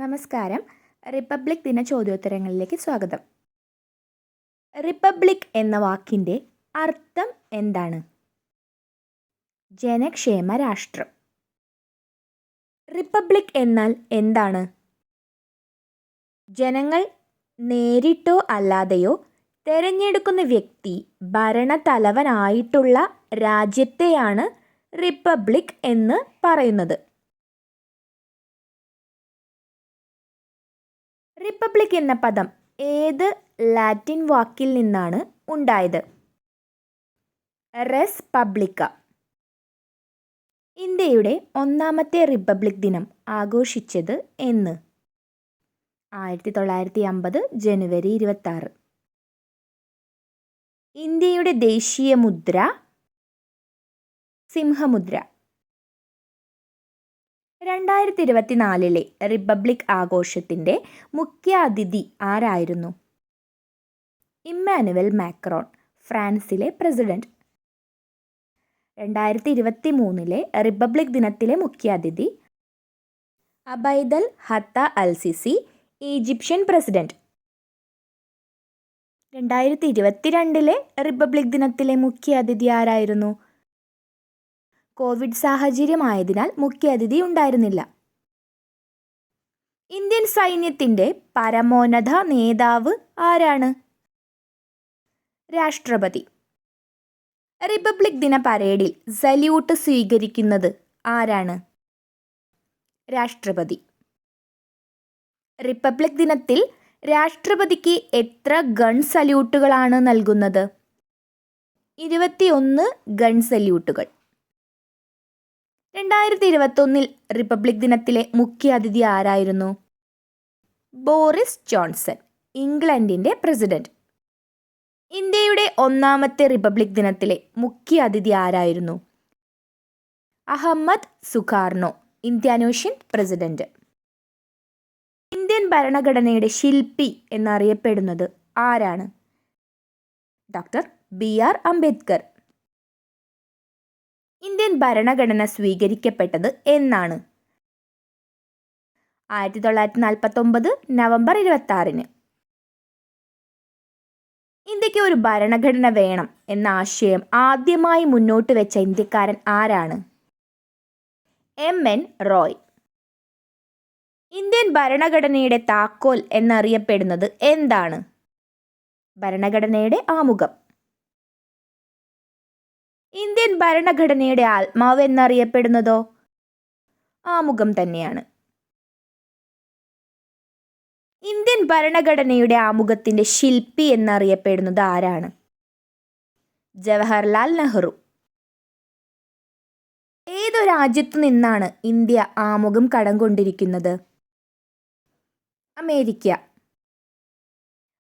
നമസ്കാരം. റിപ്പബ്ലിക് ദിന ചോദ്യോത്തരങ്ങളിലേക്ക് സ്വാഗതം. റിപ്പബ്ലിക് എന്ന വാക്കിൻ്റെ അർത്ഥം എന്താണ്? ജനക്ഷേമ രാഷ്ട്രം. റിപ്പബ്ലിക് എന്നാൽ എന്താണ്? ജനങ്ങൾ നേരിട്ടോ അല്ലാതെയോ തെരഞ്ഞെടുക്കുന്ന വ്യക്തി ഭരണത്തലവനായിട്ടുള്ള രാജ്യത്തെയാണ് റിപ്പബ്ലിക് എന്ന് പറയുന്നത്. റിപ്പബ്ലിക് എന്ന പദം ഏത് ലാറ്റിൻ വാക്കിൽ നിന്നാണ് ഉണ്ടായത്? റെസ് പബ്ലിക്ക. ഇന്ത്യയുടെ ഒന്നാമത്തെ റിപ്പബ്ലിക് ദിനം ആഘോഷിച്ചത് എന്ന്? 1950 ജനുവരി 26. ഇന്ത്യയുടെ ദേശീയ മുദ്ര സിംഹമുദ്ര. 2024 റിപ്പബ്ലിക് ആഘോഷത്തിൻ്റെ മുഖ്യ അതിഥി ആരായിരുന്നു? ഇമ്മാനുവൽ മാക്രോൺ, ഫ്രാൻസിലെ പ്രസിഡന്റ്. 2023 റിപ്പബ്ലിക് ദിനത്തിലെ മുഖ്യാതിഥി അബൈദൽ ഹത്ത al Sisi, Egyptian president. 2022 republic ദിനത്തിലെ മുഖ്യാതിഥി ആരായിരുന്നു? കോവിഡ് സാഹചര്യമായതിനാൽ മുഖ്യാതിഥി ഉണ്ടായിരുന്നില്ല. ഇന്ത്യൻ സൈന്യത്തിൻ്റെ പരമോന്നത നേതാവ് ആരാണ്? രാഷ്ട്രപതി. റിപ്പബ്ലിക് ദിന പരേഡിൽ സല്യൂട്ട് സ്വീകരിക്കുന്നത് ആരാണ്? രാഷ്ട്രപതി. റിപ്പബ്ലിക് ദിനത്തിൽ രാഷ്ട്രപതിക്ക് എത്ര ഗൺ സല്യൂട്ടുകളാണ് നൽകുന്നത്? 21 ഗൺ സല്യൂട്ടുകൾ. 2021 റിപ്പബ്ലിക് ദിനത്തിലെ മുഖ്യാതിഥി ആരായിരുന്നു? ബോറിസ് ജോൺസൺ, ഇംഗ്ലണ്ടിൻ്റെ പ്രസിഡന്റ്. ഇന്ത്യയുടെ ഒന്നാമത്തെ റിപ്പബ്ലിക് ദിനത്തിലെ മുഖ്യാതിഥി ആരായിരുന്നു? Ahmed Sukarno, Indonesian president. Indian ഭരണഘടനയുടെ ശില്പി എന്നറിയപ്പെടുന്നത് ആരാണ്? Doctor BR Ambedkar. ഇന്ത്യൻ ഭരണഘടന സ്വീകരിക്കപ്പെട്ടത് എന്നാണ്? 1949 നവംബർ 26. ഇന്ത്യക്ക് ഒരു ഭരണഘടന വേണം എന്ന ആശയം ആദ്യമായി മുന്നോട്ട് വെച്ച ഇന്ത്യക്കാരൻ ആരാണ്? MN റോയ്. ഇന്ത്യൻ ഭരണഘടനയുടെ താക്കോൽ എന്നറിയപ്പെടുന്നത് എന്താണ്? ഭരണഘടനയുടെ ആമുഖം. ഇന്ത്യൻ ഭരണഘടനയുടെ ആത്മാവ് എന്നറിയപ്പെടുന്നതോ? ആമുഖം തന്നെയാണ്. ഇന്ത്യൻ ഭരണഘടനയുടെ ആമുഖത്തിൻ്റെ ശില്പി എന്നറിയപ്പെടുന്നത് ആരാണ്? ജവഹർലാൽ നെഹ്റു. ഏതു രാജ്യത്തു നിന്നാണ് ഇന്ത്യ ആമുഖം കടം കൊണ്ടിരിക്കുന്നത്? അമേരിക്ക.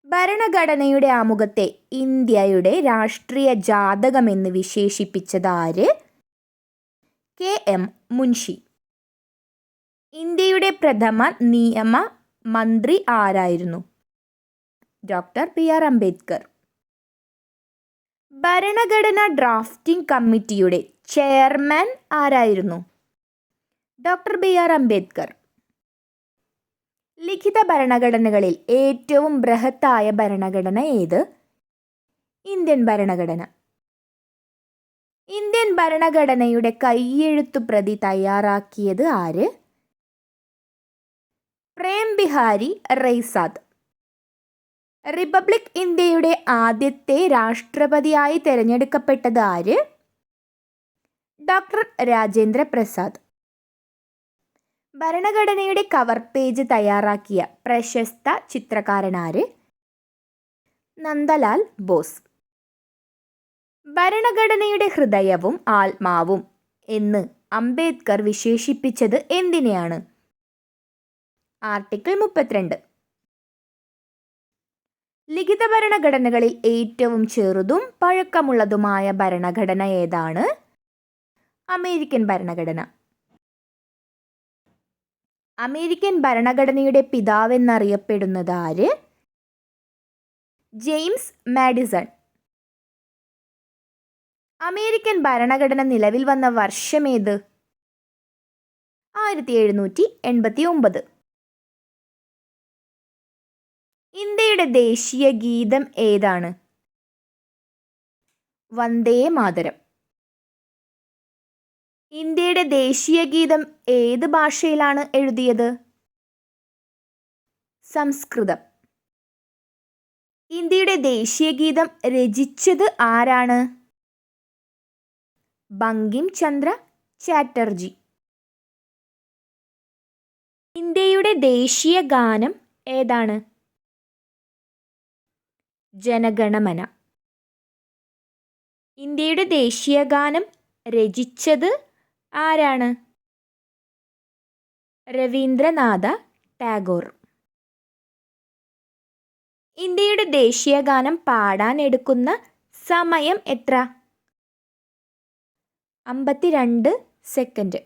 ഭരണഘടനയുടെ ആമുഖത്തെ ഇന്ത്യയുടെ രാഷ്ട്രീയ ജാതകമെന്ന് വിശേഷിപ്പിച്ചത് ആര്? KM മുൻഷി. ഇന്ത്യയുടെ പ്രഥമ നിയമ മന്ത്രി ആരായിരുന്നു? Doctor BR Ambedkar. ഭരണഘടനാ ഡ്രാഫ്റ്റിംഗ് കമ്മിറ്റിയുടെ ചെയർമാൻ ആരായിരുന്നു? Doctor BR Ambedkar. ലിഖിത ഭരണഘടനകളിൽ ഏറ്റവും ബൃഹത്തായ ഭരണഘടന ഏത്? ഇന്ത്യൻ ഭരണഘടന. ഇന്ത്യൻ ഭരണഘടനയുടെ കൈയെഴുത്തു പ്രതി തയ്യാറാക്കിയത് ആര്? പ്രേം ബിഹാരി റൈസാദ്. റിപ്പബ്ലിക് ഇന്ത്യയുടെ ആദ്യത്തെ രാഷ്ട്രപതിയായി തിരഞ്ഞെടുക്കപ്പെട്ടത് ആര്? ഡോക്ടർ രാജേന്ദ്ര പ്രസാദ്. ഭരണഘടനയുടെ കവർ പേജ് തയ്യാറാക്കിയ പ്രശസ്ത ചിത്രകാരനാര്? നന്ദലാൽ ബോസ്. ഭരണഘടനയുടെ ഹൃദയവും ആത്മാവും എന്ന് അംബേദ്കർ വിശേഷിപ്പിച്ചത് എന്തിനെയാണ്? ആർട്ടിക്കിൾ 32. ലിഖിത ഭരണഘടനകളിൽ ഏറ്റവും ചെറുതും പഴക്കമുള്ളതുമായ ഭരണഘടന ഏതാണ്? അമേരിക്കൻ ഭരണഘടന. അമേരിക്കൻ ഭരണഘടനയുടെ പിതാവെന്നറിയപ്പെടുന്നത് ആര്? James Madison. അമേരിക്കൻ ഭരണഘടന നിലവിൽ വന്ന വർഷമേത്? 1789. ഇന്ത്യയുടെ ദേശീയ ഗീതം ഏതാണ്? വന്ദേ മാതരം. ഇന്ത്യയുടെ ദേശീയ ഗീതം ഏത് ഭാഷയിലാണ് എഴുതിയത്? സംസ്കൃതം. ഇന്ത്യയുടെ ദേശീയ ഗീതം രചിച്ചത് ആരാണ്? ബങ്കിം ചന്ദ്ര ചാറ്റർജി. ഇന്ത്യയുടെ ദേശീയ ഗാനം ഏതാണ്? ജനഗണമന. ഇന്ത്യയുടെ ദേശീയ ഗാനം രചിച്ചത് ആരാണ്? രവീന്ദ്രനാഥ ടാഗോർ. ഇന്ത്യയുടെ ദേശീയ ഗാനം പാടാൻ എടുക്കുന്ന സമയം എത്ര? 52 സെക്കൻഡ്.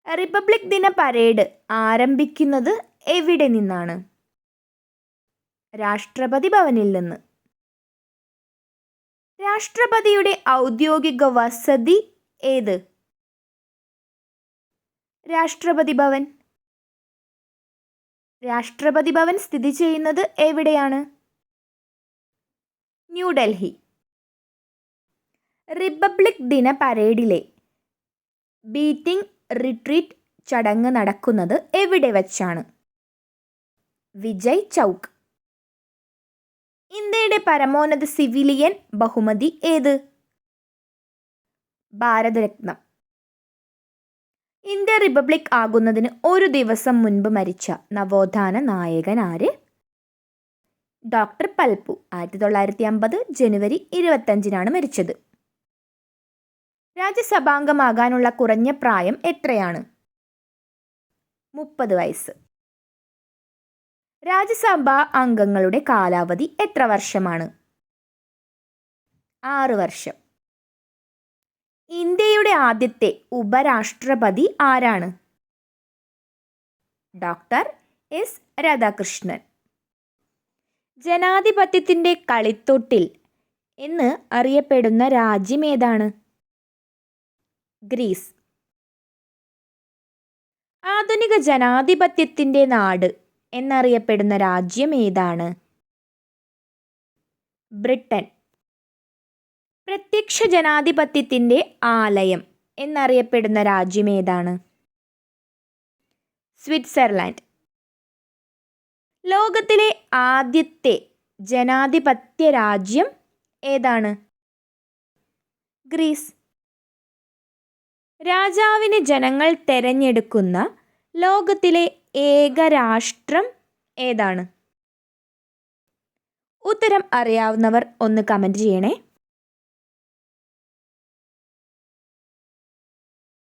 റിപ്പബ്ലിക് ദിന പരേഡ് ആരംഭിക്കുന്നത് എവിടെ നിന്നാണ്? രാഷ്ട്രപതി ഭവനിൽ നിന്ന്. രാഷ്ട്രപതിയുടെ ഔദ്യോഗിക വസതി ഏത്? രാഷ്ട്രപതി ഭവൻ. രാഷ്ട്രപതി ഭവൻ സ്ഥിതി ചെയ്യുന്നത് എവിടെയാണ്? ന്യൂഡൽഹി. റിപ്പബ്ലിക് ദിന പരേഡിലെ ബീറ്റിംഗ് റിട്രീറ്റ് ചടങ്ങ് നടക്കുന്നത് എവിടെ വച്ചാണ്? വിജയ് ചൗക്ക്. ഇന്ത്യയുടെ പരമോന്നത സിവിലിയൻ ബഹുമതി ഏത്? ഭാരതരത്നം. ഇന്ത്യ റിപ്പബ്ലിക് ആകുന്നതിന് ഒരു ദിവസം മുൻപ് മരിച്ച നവോത്ഥാന നായകൻ ആര്? ഡോക്ടർ പൽപു. 1950 ജനുവരി 25 മരിച്ചത്. രാജ്യസഭാംഗമാകാനുള്ള കുറഞ്ഞ പ്രായം എത്രയാണ്? 30 വയസ്സ്. രാജ്യസഭാ അംഗങ്ങളുടെ കാലാവധി എത്ര വർഷമാണ്? 6 വർഷം. ഇന്ത്യയുടെ ആദ്യത്തെ ഉപരാഷ്ട്രപതി ആരാണ്? Doctor S Radhakrishnan. ജനാധിപത്യത്തിൻ്റെ കളിത്തൊട്ടിൽ എന്ന് അറിയപ്പെടുന്ന രാജ്യം ഏതാണ്? ഗ്രീസ്. ആധുനിക ജനാധിപത്യത്തിൻ്റെ നാട് എന്നറിയപ്പെടുന്ന രാജ്യം ഏതാണ്? ബ്രിട്ടൻ. പ്രത്യക്ഷ ജനാധിപത്യത്തിൻ്റെ ആലയം എന്നറിയപ്പെടുന്ന രാജ്യം ഏതാണ്? സ്വിറ്റ്സർലാൻഡ്. ലോകത്തിലെ ആദ്യത്തെ ജനാധിപത്യ രാജ്യം ഏതാണ്? ഗ്രീസ്. രാജാവിനെ ജനങ്ങൾ തെരഞ്ഞെടുക്കുന്ന ലോകത്തിലെ ഏക രാഷ്ട്രം ഏതാണ്? ഉത്തരം അറിയാവുന്നവർ ഒന്ന് കമൻറ്റ് ചെയ്യണേ.